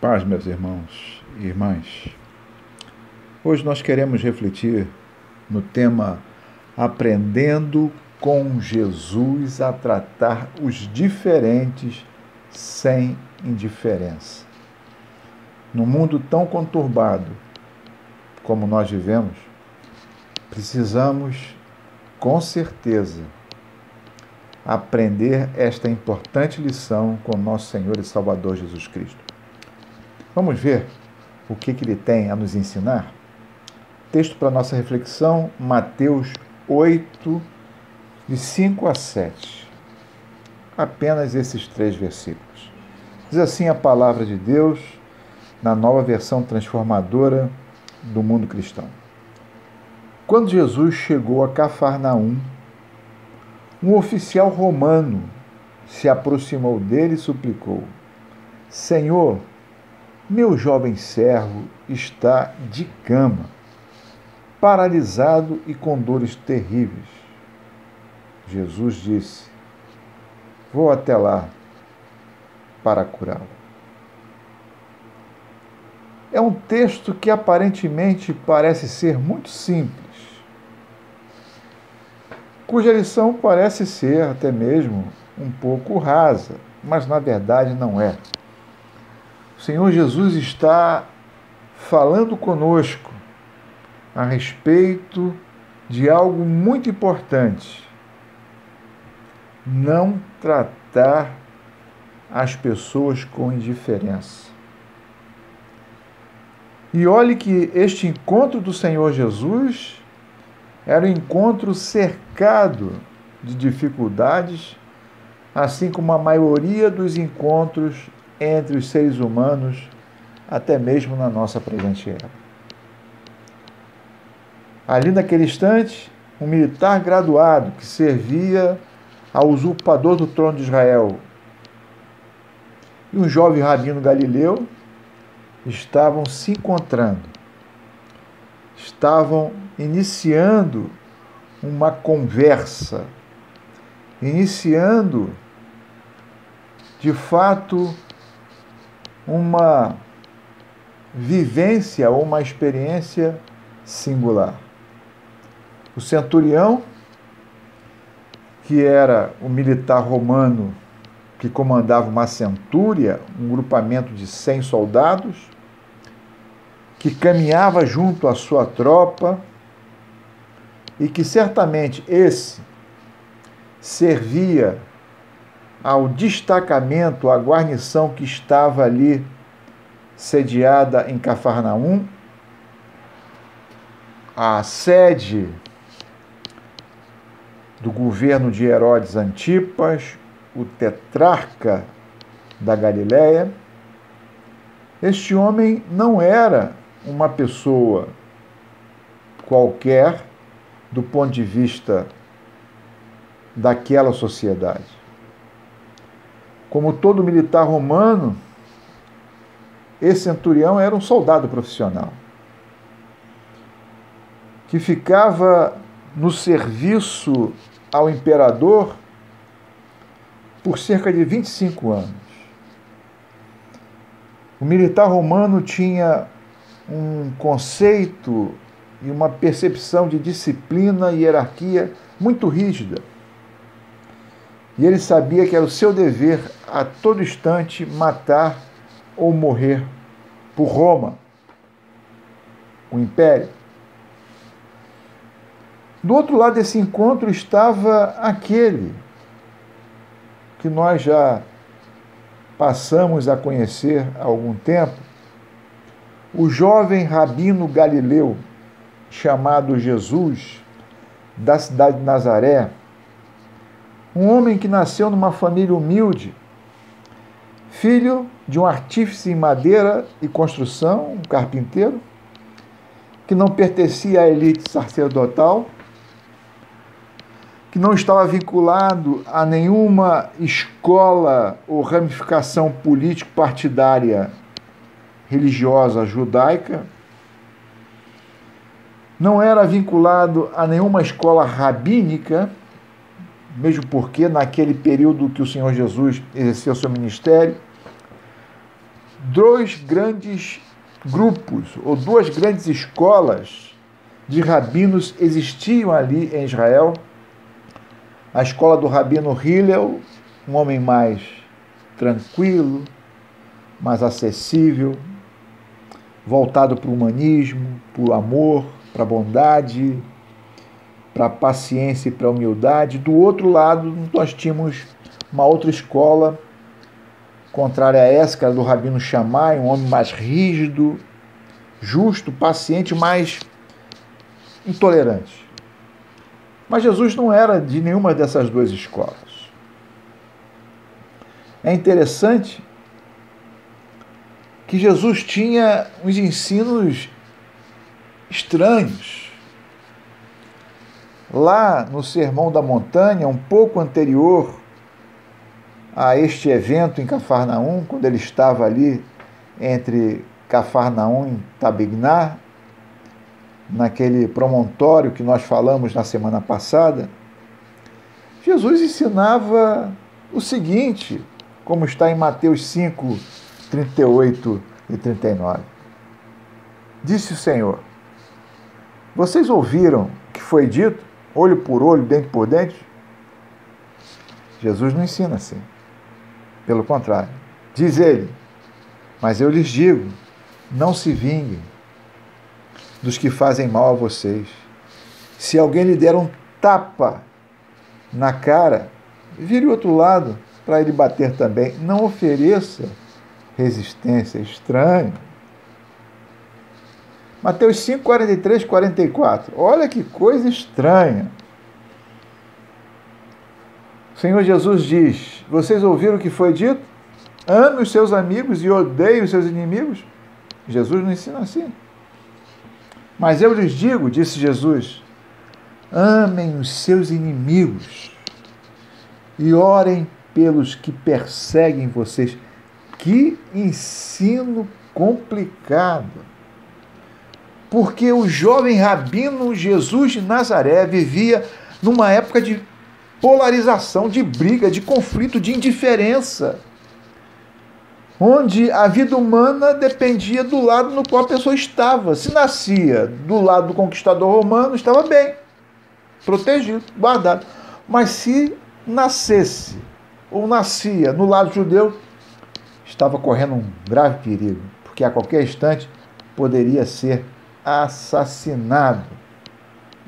Paz, meus irmãos e irmãs. Hoje nós queremos refletir no tema Aprendendo com Jesus a tratar os diferentes sem indiferença. Num mundo tão conturbado como nós vivemos, precisamos, com certeza, aprender esta importante lição com nosso Senhor e Salvador Jesus Cristo. Vamos ver o que ele tem a nos ensinar? Texto para nossa reflexão, Mateus 8, de 5 a 7. Apenas esses 3 versículos. Diz assim a palavra de Deus, na nova versão transformadora do mundo cristão. Quando Jesus chegou a Cafarnaum, um oficial romano se aproximou dele e suplicou: Senhor, meu jovem servo está de cama, paralisado e com dores terríveis. Jesus disse: Vou até lá para curá-lo. É um texto que aparentemente parece ser muito simples, cuja lição parece ser até mesmo um pouco rasa, mas na verdade não é. O Senhor Jesus está falando conosco a respeito de algo muito importante: não tratar as pessoas com indiferença. E olhe que este encontro do Senhor Jesus era um encontro cercado de dificuldades, assim como a maioria dos encontros entre os seres humanos, até mesmo na nossa presente era. Ali naquele instante, um militar graduado que servia ao usurpador do trono de Israel e um jovem rabino galileu estavam se encontrando, estavam iniciando uma conversa, iniciando, de fato, uma vivência ou uma experiência singular. O centurião, que era o militar romano que comandava uma centúria, um grupamento de 100 soldados, que caminhava junto à sua tropa e que certamente esse servia ao destacamento, à guarnição que estava ali sediada em Cafarnaum, a sede do governo de Herodes Antipas, o tetrarca da Galileia. Este homem não era uma pessoa qualquer do ponto de vista daquela sociedade. Como todo militar romano, esse centurião era um soldado profissional, que ficava no serviço ao imperador por cerca de 25 anos. O militar romano tinha um conceito e uma percepção de disciplina e hierarquia muito rígida. E ele sabia que era o seu dever a todo instante matar ou morrer por Roma, o império. Do outro lado desse encontro estava aquele que nós já passamos a conhecer há algum tempo, o jovem rabino galileu, chamado Jesus, da cidade de Nazaré, um homem que nasceu numa família humilde, filho de um artífice em madeira e construção, um carpinteiro, que não pertencia à elite sacerdotal, que não estava vinculado a nenhuma escola ou ramificação político-partidária religiosa judaica, não era vinculado a nenhuma escola rabínica, mesmo porque naquele período que o Senhor Jesus exerceu seu ministério, dois grandes grupos, ou duas grandes escolas de rabinos existiam ali em Israel. A escola do rabino Hillel, um homem mais tranquilo, mais acessível, voltado para o humanismo, para o amor, para a bondade, para a paciência e para a humildade. Do outro lado, nós tínhamos uma outra escola, contrária a essa, que era do rabino Shammai, um homem mais rígido, justo, paciente, mais intolerante. Mas Jesus não era de nenhuma dessas duas escolas. É interessante que Jesus tinha uns ensinos estranhos. Lá no Sermão da Montanha, um pouco anterior a este evento em Cafarnaum, quando ele estava ali entre Cafarnaum e Tabigná, naquele promontório que nós falamos na semana passada, Jesus ensinava o seguinte, como está em Mateus 5, 38 e 39. Disse o Senhor: vocês ouviram o que foi dito, olho por olho, dente por dente? Jesus não ensina assim. Pelo contrário, diz ele: mas eu lhes digo, não se vinguem dos que fazem mal a vocês. Se alguém lhe der um tapa na cara, vire o outro lado para ele bater também. Não ofereça resistência. Estranho. Mateus 5, 43, 44. Olha que coisa estranha. O Senhor Jesus diz: vocês ouviram o que foi dito? Ame os seus amigos e odeie os seus inimigos? Jesus não ensina assim. Mas eu lhes digo, disse Jesus, amem os seus inimigos e orem pelos que perseguem vocês. Que ensino complicado. Porque o jovem rabino Jesus de Nazaré vivia numa época de polarização, de briga, de conflito, de indiferença, onde a vida humana dependia do lado no qual a pessoa estava. Se nascia do lado do conquistador romano, estava bem, protegido, guardado. Mas se nascesse ou nascia no lado judeu, estava correndo um grave perigo, porque a qualquer instante poderia ser assassinado.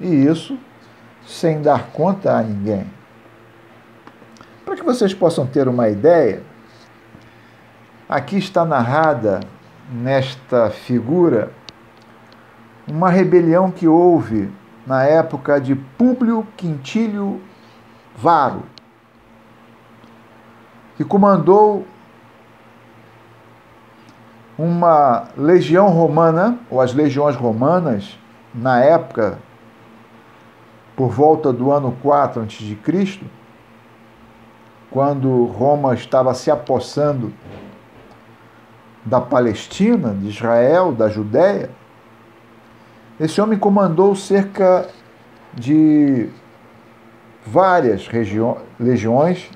E isso sem dar conta a ninguém. Para que vocês possam ter uma ideia, aqui está narrada, nesta figura, uma rebelião que houve na época de Públio Quintílio Varo, que comandou uma legião romana, ou as legiões romanas, na época, por volta do ano 4 a.C., quando Roma estava se apossando da Palestina, de Israel, da Judéia. Esse homem comandou cerca de várias legiões,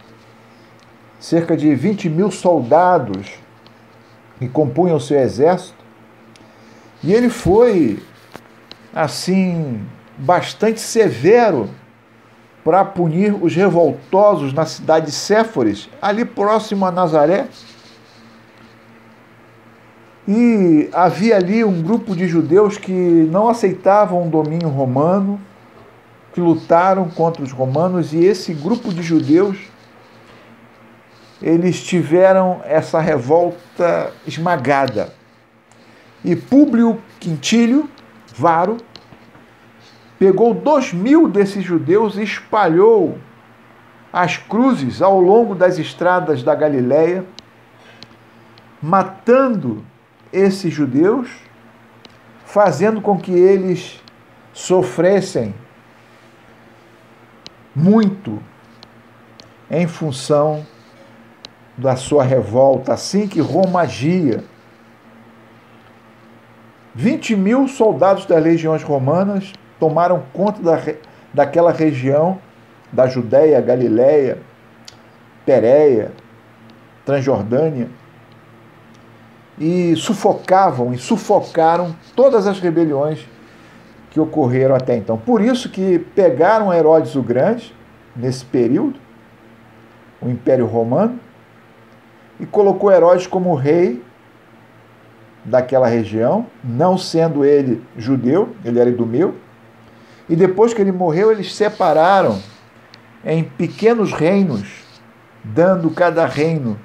cerca de 20.000 soldados que compunham o seu exército, e ele foi, assim, bastante severo para punir os revoltosos na cidade de Séforis, ali próximo a Nazaré. E havia ali um grupo de judeus que não aceitavam o domínio romano, que lutaram contra os romanos, e esse grupo de judeus, eles tiveram essa revolta esmagada. E Públio Quintílio Varo pegou 2.000 desses judeus e espalhou as cruzes ao longo das estradas da Galileia, matando esses judeus, fazendo com que eles sofressem muito em função da sua revolta, assim que Roma agia. 20.000 soldados das legiões romanas tomaram conta daquela região da Judéia, Galileia, Pérea, Transjordânia. e sufocavam e sufocaram todas as rebeliões que ocorreram até então. Por isso que pegaram Herodes o Grande, nesse período, o Império Romano, e colocou Herodes como rei daquela região, não sendo ele judeu, ele era idumeu, e depois que ele morreu, eles separaram em pequenos reinos, dando cada reino,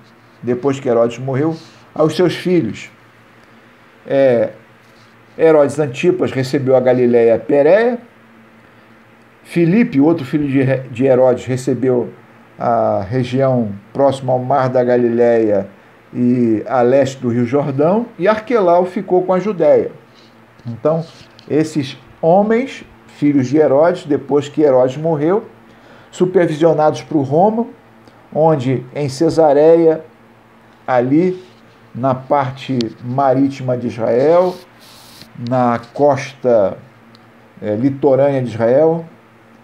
depois que Herodes morreu, aos seus filhos. Herodes Antipas recebeu a Galiléia e a Pérea, Filipe, outro filho de Herodes, recebeu a região próxima ao mar da Galiléia e a leste do Rio Jordão, e Arquelau ficou com a Judéia. Então, esses homens, filhos de Herodes, depois que Herodes morreu, supervisionados por Roma, onde em Cesareia, ali na parte marítima de Israel, na costa litorânea de Israel,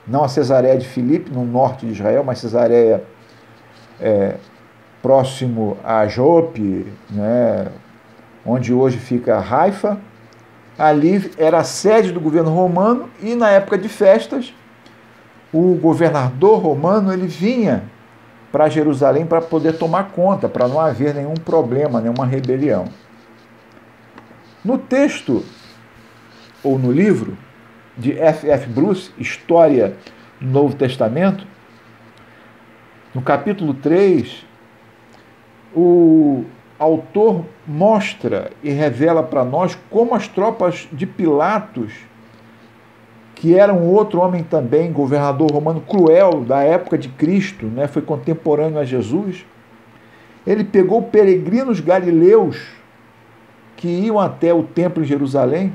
não a Cesareia de Filipe, no norte de Israel, mas Cesareia próximo a Jope, né, onde hoje fica Haifa. Ali era a sede do governo romano, e na época de festas, o governador romano ele vinha para Jerusalém para poder tomar conta, para não haver nenhum problema, nenhuma rebelião. No texto, ou no livro, de F.F. Bruce, História do Novo Testamento, no capítulo 3, o autor mostra e revela para nós como as tropas de Pilatos, que era um outro homem também, governador romano cruel da época de Cristo, né, foi contemporâneo a Jesus, ele pegou peregrinos galileus que iam até o templo em Jerusalém,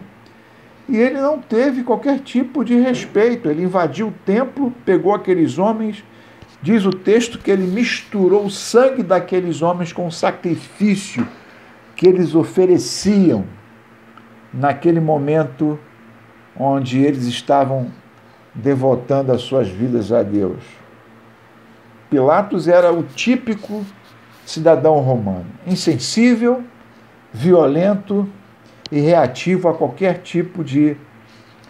e ele não teve qualquer tipo de respeito. Ele invadiu o templo, pegou aqueles homens, diz o texto que ele misturou o sangue daqueles homens com o sacrifício que eles ofereciam naquele momento onde eles estavam devotando as suas vidas a Deus. Pilatos era o típico cidadão romano, insensível, violento e reativo a qualquer tipo de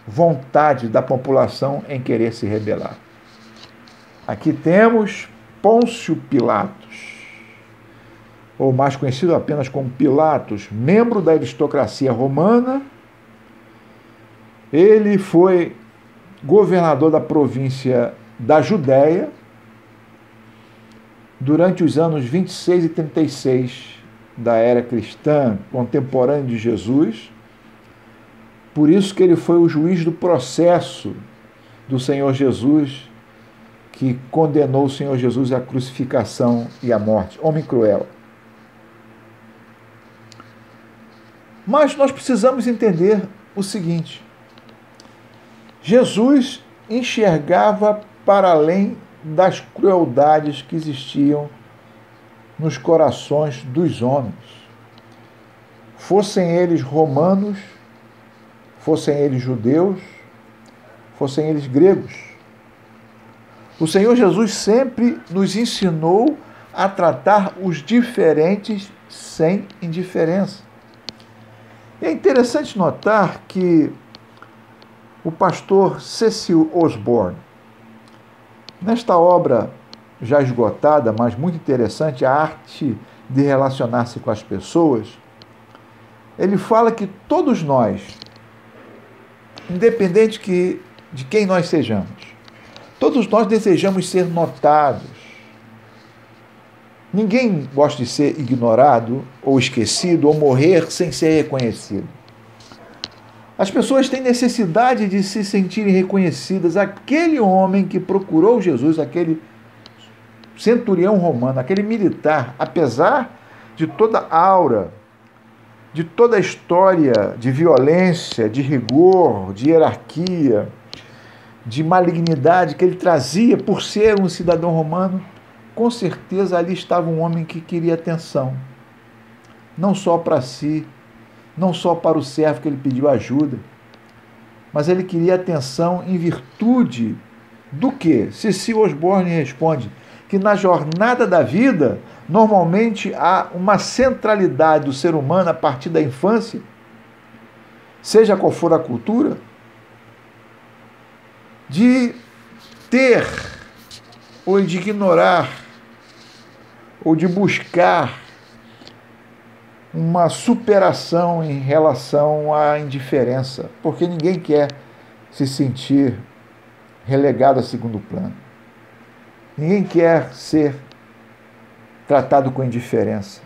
vontade da população em querer se rebelar. Aqui temos Pôncio Pilatos, ou mais conhecido apenas como Pilatos, membro da aristocracia romana. Ele foi governador da província da Judéia durante os anos 26 e 36 da era cristã, contemporâneo de Jesus. Por isso que ele foi o juiz do processo do Senhor Jesus, que condenou o Senhor Jesus à crucificação e à morte. Homem cruel. Mas nós precisamos entender o seguinte: Jesus enxergava para além das crueldades que existiam nos corações dos homens, fossem eles romanos, fossem eles judeus, fossem eles gregos. O Senhor Jesus sempre nos ensinou a tratar os diferentes sem indiferença. E é interessante notar que o pastor Cecil Osborne, nesta obra já esgotada, mas muito interessante, A Arte de Relacionar-se com as Pessoas, ele fala que todos nós, independente de quem nós sejamos, todos nós desejamos ser notados. Ninguém gosta de ser ignorado ou esquecido ou morrer sem ser reconhecido. As pessoas têm necessidade de se sentirem reconhecidas. Aquele homem que procurou Jesus, aquele centurião romano, aquele militar, apesar de toda a aura, de toda a história de violência, de rigor, de hierarquia, de malignidade que ele trazia por ser um cidadão romano, com certeza ali estava um homem que queria atenção, não só para si, não só para o servo que ele pediu ajuda, mas ele queria atenção em virtude do quê? Cecil Osborne responde que na jornada da vida Normalmente há uma centralidade do ser humano a partir da infância, seja qual for a cultura, de ter ou de ignorar ou de buscar uma superação em relação à indiferença, porque ninguém quer se sentir relegado a segundo plano. Ninguém quer ser tratado com indiferença.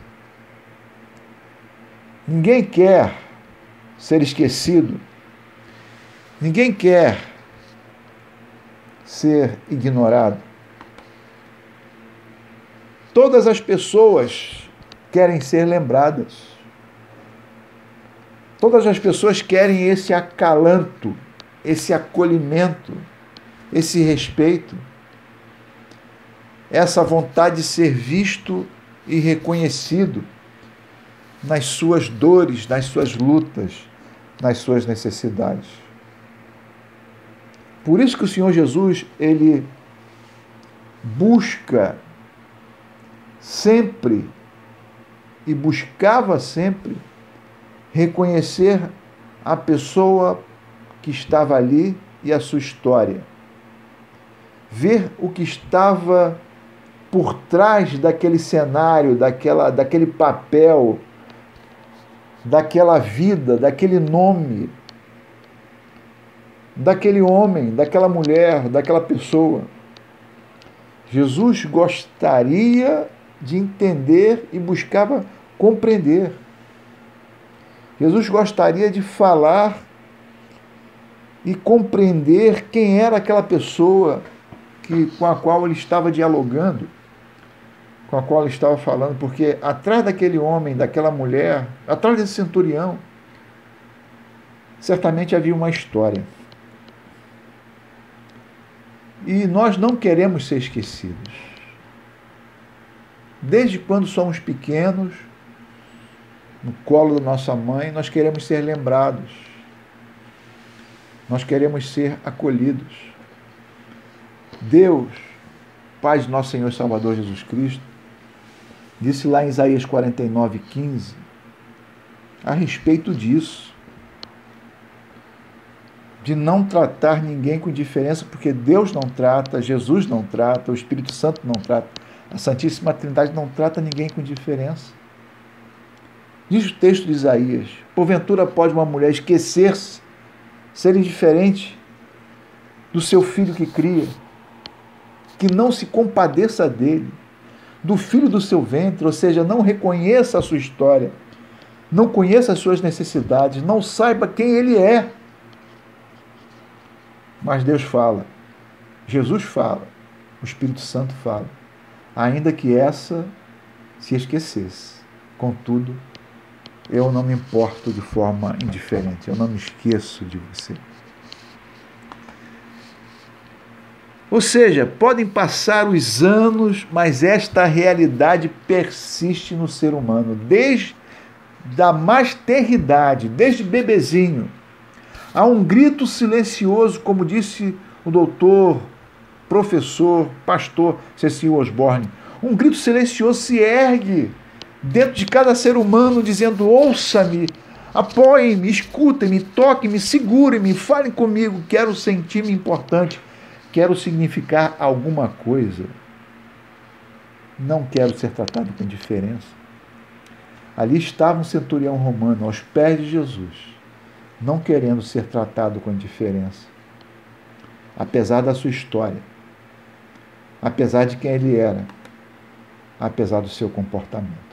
Ninguém quer ser esquecido. Ninguém quer ser ignorado. Todas as pessoas querem ser lembradas. Todas as pessoas querem esse acalanto, esse acolhimento, esse respeito, essa vontade de ser visto e reconhecido nas suas dores, nas suas lutas, nas suas necessidades. Por isso que o Senhor Jesus, ele busca sempre e buscava sempre reconhecer a pessoa que estava ali e a sua história. Ver o que estava por trás daquele cenário, daquele papel, daquela vida, daquele nome, daquele homem, daquela mulher, daquela pessoa. Jesus gostaria de entender e buscava compreender. Jesus gostaria de falar e compreender quem era aquela pessoa com a qual ele estava dialogando, com a qual ele estava falando, porque atrás daquele homem, daquela mulher, atrás desse centurião, certamente havia uma história. E nós não queremos ser esquecidos. Desde quando somos pequenos, no colo da nossa mãe, nós queremos ser lembrados. Nós queremos ser acolhidos. Deus, Pai de nosso Senhor e Salvador Jesus Cristo, disse lá em Isaías 49:15, a respeito disso, de não tratar ninguém com indiferença, porque Deus não trata, Jesus não trata, o Espírito Santo não trata, a Santíssima Trindade não trata ninguém com indiferença. Diz o texto de Isaías: porventura pode uma mulher esquecer-se, ser indiferente do seu filho que cria, que não se compadeça dele, do filho do seu ventre, ou seja, não reconheça a sua história, não conheça as suas necessidades, não saiba quem ele é. Mas Deus fala, Jesus fala, o Espírito Santo fala, ainda que essa se esquecesse. Contudo, eu não me importo de forma indiferente, eu não me esqueço de você. Ou seja, podem passar os anos, mas esta realidade persiste no ser humano, desde a mais tenridade, desde bebezinho. Há um grito silencioso, como disse o doutor, professor, pastor Cecil Osborne. Um grito silencioso se ergue dentro de cada ser humano, dizendo: ouça-me, apoiem-me, escutem-me, toquem-me, segurem-me, falem comigo, quero sentir-me importante, quero significar alguma coisa. Não quero ser tratado com indiferença. Ali estava um centurião romano, aos pés de Jesus, não querendo ser tratado com indiferença, apesar da sua história, apesar de quem ele era, apesar do seu comportamento.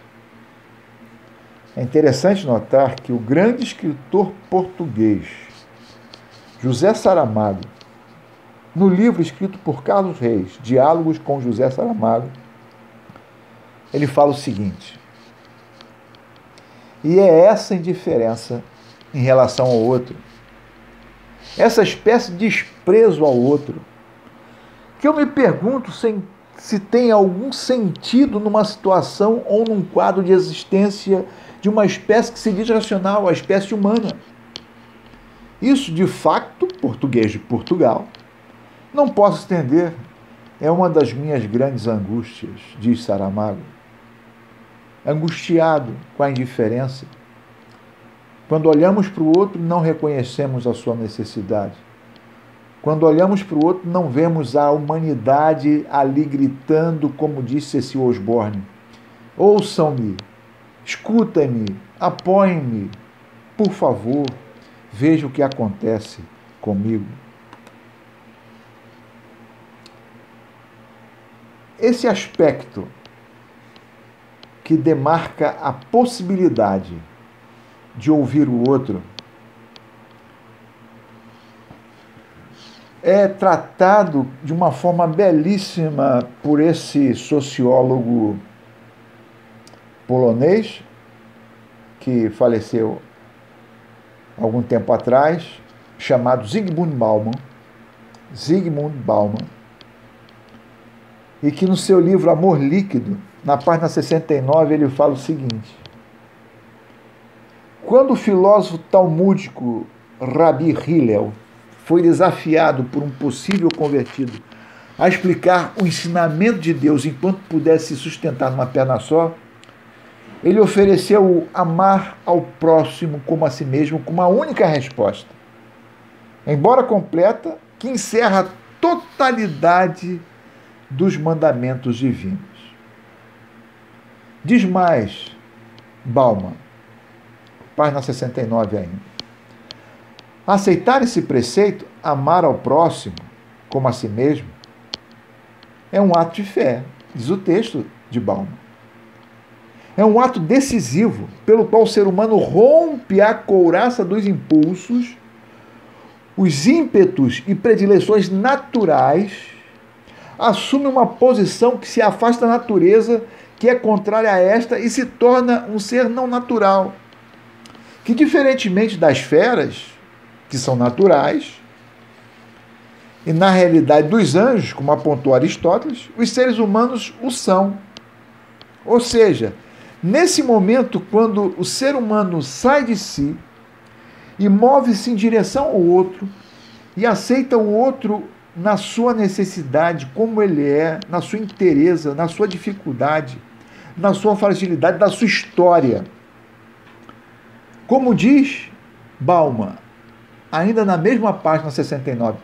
É interessante notar que o grande escritor português, José Saramago, no livro escrito por Carlos Reis, Diálogos com José Saramago, ele fala o seguinte: e é essa indiferença em relação ao outro, essa espécie de desprezo ao outro, que eu me pergunto se tem algum sentido numa situação ou num quadro de existência de uma espécie que se diz racional, a espécie humana. Isso, de facto, português de Portugal, não posso entender. É uma das minhas grandes angústias, diz Saramago. angustiado com a indiferença. Quando olhamos para o outro, não reconhecemos a sua necessidade. Quando olhamos para o outro, não vemos a humanidade ali gritando, como disse Cecil Osborne: ouçam-me, escutem-me, apoiem-me, por favor, veja o que acontece comigo. Esse aspecto que demarca a possibilidade de ouvir o outro é tratado de uma forma belíssima por esse sociólogo polonês que faleceu algum tempo atrás, chamado Zygmunt Bauman, e que no seu livro Amor Líquido, na página 69, ele fala o seguinte: quando o filósofo talmúdico Rabi Hillel foi desafiado por um possível convertido a explicar o ensinamento de Deus enquanto pudesse se sustentar numa perna só, ele ofereceu o amar ao próximo como a si mesmo com uma única resposta, embora completa, que encerra a totalidade dos mandamentos divinos. Diz mais Bauman, página 69 ainda: aceitar esse preceito, amar ao próximo como a si mesmo, é um ato de fé, diz o texto de Bauman. É um ato decisivo pelo qual o ser humano rompe a couraça dos impulsos, os ímpetos e predileções naturais, assume uma posição que se afasta da natureza, que é contrária a esta, e se torna um ser não natural, que, diferentemente das feras, que são naturais, e na realidade dos anjos, como apontou Aristóteles, os seres humanos o são. Ou seja, nesse momento, quando o ser humano sai de si e move-se em direção ao outro e aceita o outro na sua necessidade, como ele é, na sua inteireza, na sua dificuldade, na sua fragilidade, na sua história. Como diz Bauman, ainda na mesma página 69,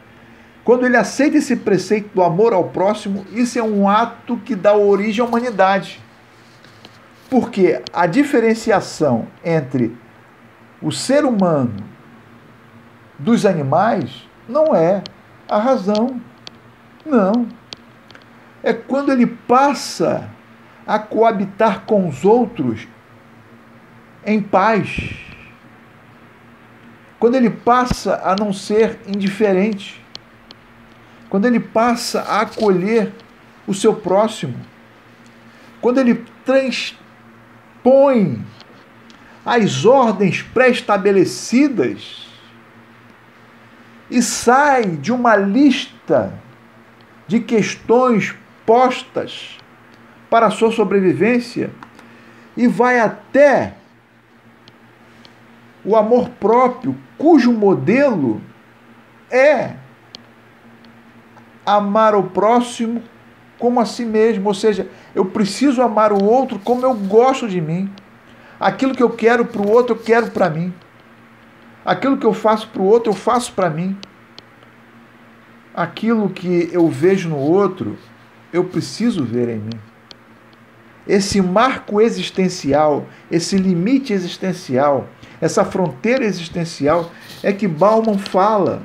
quando ele aceita esse preceito do amor ao próximo, isso é um ato que dá origem à humanidade. Porque a diferenciação entre o ser humano dos animais não é a razão. Não. É quando ele passa a coabitar com os outros em paz. Quando ele passa a não ser indiferente. Quando ele passa a acolher o seu próximo. Quando ele transpõe as ordens pré-estabelecidas e sai de uma lista de questões postas para a sua sobrevivência e vai até o amor próprio, cujo modelo é amar o próximo como a si mesmo, ou seja, eu preciso amar o outro como eu gosto de mim. Aquilo que eu quero para o outro, eu quero para mim. Aquilo que eu faço para o outro, eu faço para mim. Aquilo que eu vejo no outro, eu preciso ver em mim. Esse marco existencial, esse limite existencial, essa fronteira existencial é que Bauman fala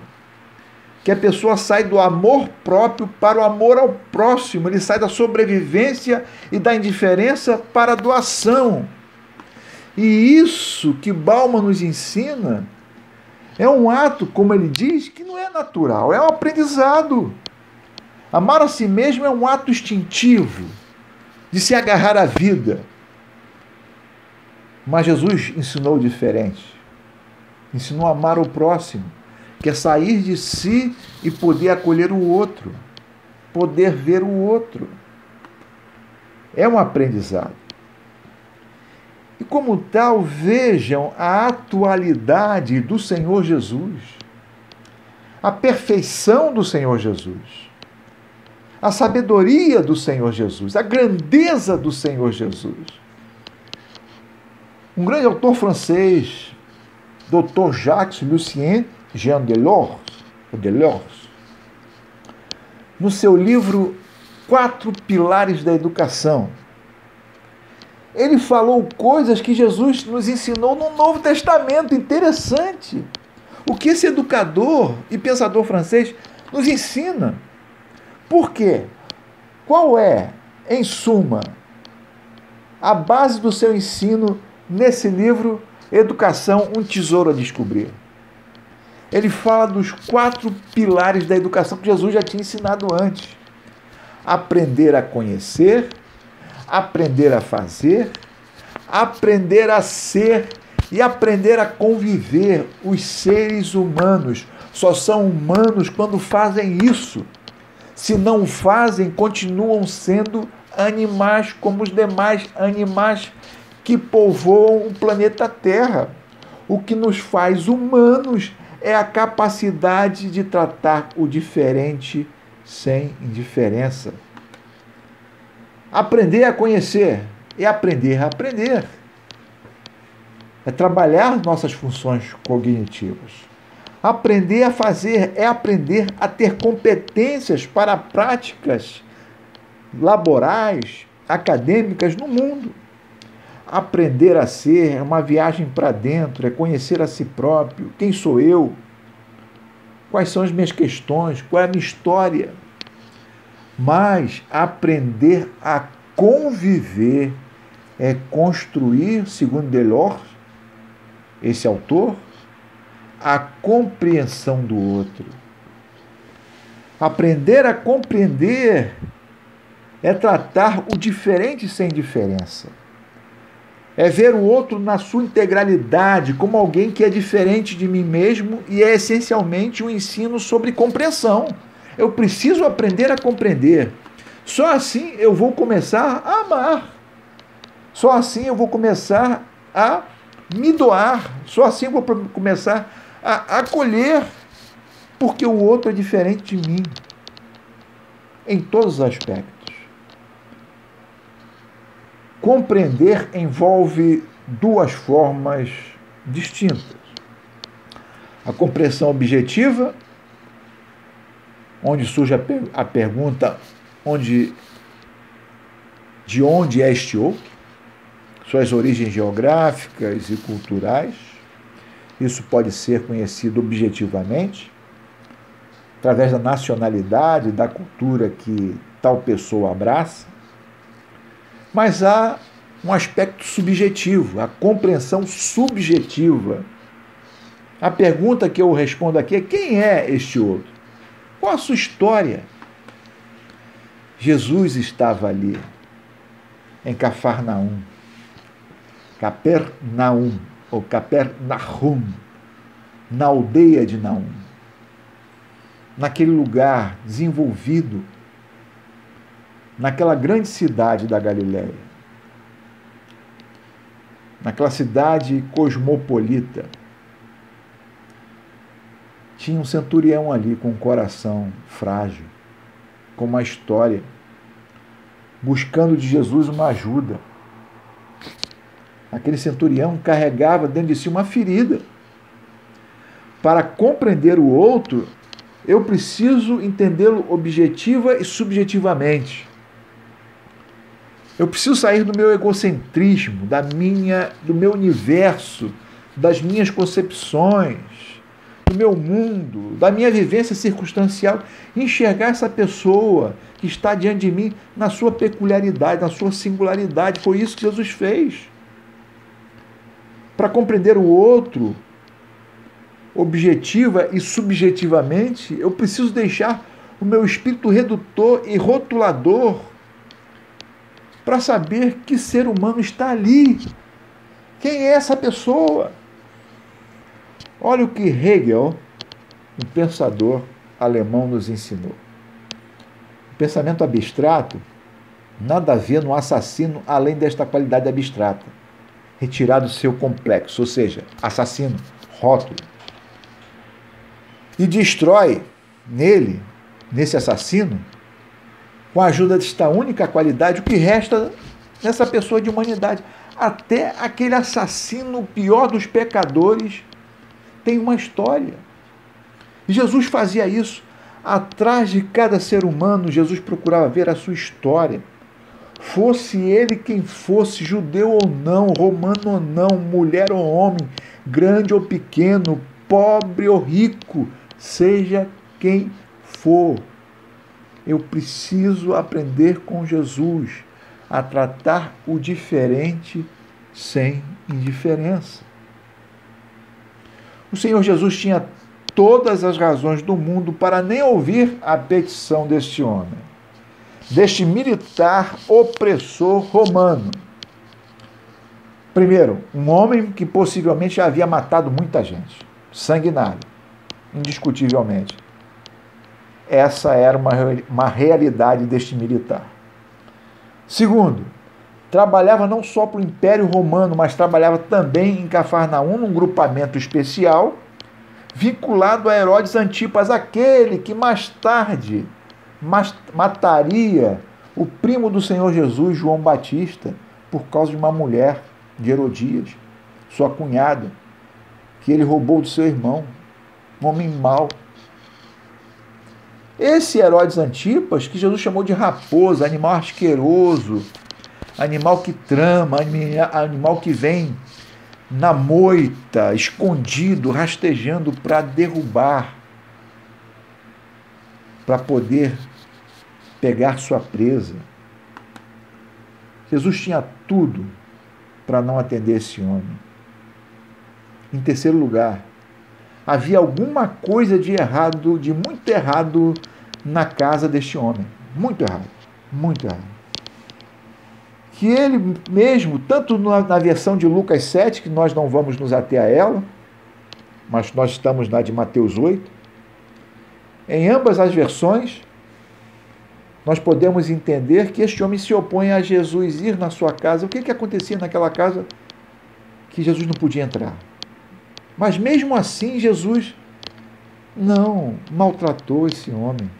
que a pessoa sai do amor próprio para o amor ao próximo. Ele sai da sobrevivência e da indiferença para a doação. E isso que Bauman nos ensina é um ato, como ele diz, que não é natural, é um aprendizado. Amar a si mesmo é um ato instintivo, de se agarrar à vida. Mas Jesus ensinou diferente. Ensinou a amar o próximo, que é sair de si e poder acolher o outro, poder ver o outro. É um aprendizado. E como tal, vejam a atualidade do Senhor Jesus, a perfeição do Senhor Jesus, a sabedoria do Senhor Jesus, a grandeza do Senhor Jesus. Um grande autor francês, Dr. Jacques Lucien Jean Delors, no seu livro 4 Pilares da Educação, ele falou coisas que Jesus nos ensinou no Novo Testamento. Interessante. O que esse educador e pensador francês nos ensina. Por quê? Qual é, em suma, a base do seu ensino nesse livro, Educação, um Tesouro a Descobrir? Ele fala dos 4 pilares da educação que Jesus já tinha ensinado antes. Aprender a conhecer, aprender a fazer, aprender a ser e aprender a conviver. Os seres humanos só são humanos quando fazem isso. Se não fazem, continuam sendo animais como os demais animais que povoam o planeta Terra. O que nos faz humanos é a capacidade de tratar o diferente sem indiferença. Aprender a conhecer é aprender a aprender. É trabalhar nossas funções cognitivas. Aprender a fazer é aprender a ter competências para práticas laborais, acadêmicas no mundo. Aprender a ser é uma viagem para dentro, é conhecer a si próprio. Quem sou eu? Quais são as minhas questões? Qual é a minha história? Mas aprender a conviver é construir, segundo Delors, esse autor, a compreensão do outro. Aprender a compreender é tratar o diferente sem diferença. É ver o outro na sua integralidade, como alguém que é diferente de mim mesmo, e é essencialmente um ensino sobre compreensão. Eu preciso aprender a compreender. Só assim eu vou começar a amar. Só assim eu vou começar a me doar. Só assim eu vou começar a acolher, porque o outro é diferente de mim, em todos os aspectos. Compreender envolve 2 formas distintas. A compreensão objetiva, onde surge a pergunta de onde é este outro, suas origens geográficas e culturais. Isso pode ser conhecido objetivamente, através da nacionalidade, da cultura que tal pessoa abraça. Mas há um aspecto subjetivo, a compreensão subjetiva. A pergunta que eu respondo aqui é: quem é este outro? Qual a sua história? Jesus estava ali, em Cafarnaum, Capernaum, ou Capernahum, na aldeia de Naum, naquele lugar desenvolvido, naquela grande cidade da Galileia, naquela cidade cosmopolita. Tinha um centurião ali com um coração frágil, com uma história, buscando de Jesus uma ajuda. Aquele centurião carregava dentro de si uma ferida. Para compreender o outro, eu preciso entendê-lo objetiva e subjetivamente. Eu preciso sair do meu egocentrismo, do meu universo, das minhas concepções, do meu mundo, da minha vivência circunstancial, enxergar essa pessoa que está diante de mim na sua peculiaridade, na sua singularidade. Foi isso que Jesus fez. Para compreender o outro, objetiva e subjetivamente, eu preciso deixar o meu espírito redutor e rotulador para saber que ser humano está ali. Quem é essa pessoa? Olha o que Hegel, um pensador alemão, nos ensinou. O pensamento abstrato nada a ver no assassino além desta qualidade abstrata, retirado do seu complexo, ou seja, assassino, rótulo. E destrói nesse assassino, com a ajuda desta única qualidade, o que resta nessa pessoa de humanidade. Até aquele assassino, o pior dos pecadores, tem uma história. E Jesus fazia isso. Atrás de cada ser humano, Jesus procurava ver a sua história. Fosse ele quem fosse, judeu ou não, romano ou não, mulher ou homem, grande ou pequeno, pobre ou rico, seja quem for. Eu preciso aprender com Jesus a tratar o diferente sem indiferença. O Senhor Jesus tinha todas as razões do mundo para nem ouvir a petição deste homem, deste militar opressor romano. Primeiro, um homem que possivelmente havia matado muita gente, sanguinário, indiscutivelmente. Essa era uma realidade deste militar. Segundo, trabalhava não só para o Império Romano, mas trabalhava também em Cafarnaum, num grupamento especial, vinculado a Herodes Antipas, aquele que mais tarde mataria o primo do Senhor Jesus, João Batista, por causa de uma mulher de Herodias, sua cunhada, que ele roubou do seu irmão, um homem mau. Esse Herodes Antipas, que Jesus chamou de raposa, animal asqueroso, animal que trama, animal que vem na moita, escondido, rastejando para derrubar, para poder pegar sua presa. Jesus tinha tudo para não atender esse homem. Em terceiro lugar, havia alguma coisa de errado, de muito errado na casa deste homem. Muito errado, muito errado. Que ele mesmo, tanto na versão de Lucas 7, que nós não vamos nos ater a ela, mas nós estamos na de Mateus 8, em ambas as versões, nós podemos entender que este homem se opõe a Jesus ir na sua casa. O que acontecia naquela casa que Jesus não podia entrar? Mas mesmo assim, Jesus não maltratou esse homem.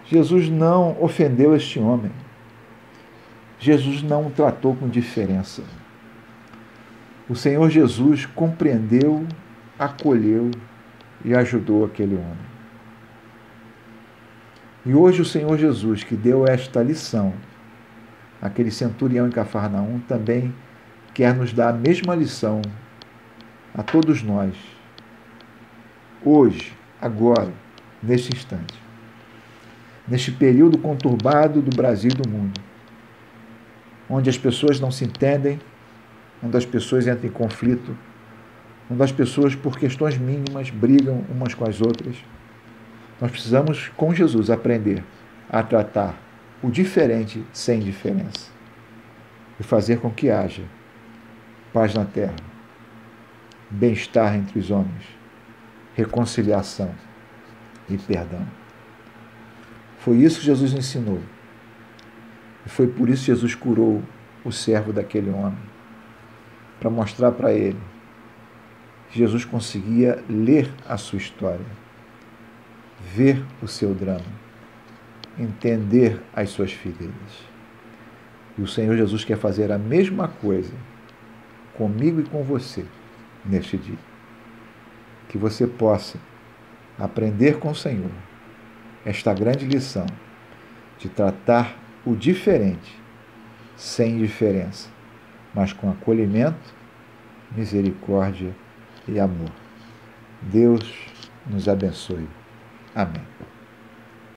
Jesus não ofendeu este homem. Jesus não o tratou com diferença. O Senhor Jesus compreendeu, acolheu e ajudou aquele homem. E hoje o Senhor Jesus, que deu esta lição, aquele centurião em Cafarnaum, também quer nos dar a mesma lição a todos nós, hoje, agora, neste instante, neste período conturbado do Brasil e do mundo, onde as pessoas não se entendem, onde as pessoas entram em conflito, onde as pessoas, por questões mínimas, brigam umas com as outras. Nós precisamos, com Jesus, aprender a tratar o diferente sem diferença e fazer com que haja paz na terra, bem-estar entre os homens, reconciliação e perdão. Foi isso que Jesus ensinou. E foi por isso que Jesus curou o servo daquele homem, para mostrar para ele que Jesus conseguia ler a sua história, ver o seu drama, entender as suas feridas. E o Senhor Jesus quer fazer a mesma coisa comigo e com você neste dia. Que você possa aprender com o Senhor esta grande lição de tratar o diferente sem indiferença, mas com acolhimento, misericórdia e amor. Deus nos abençoe. Amém.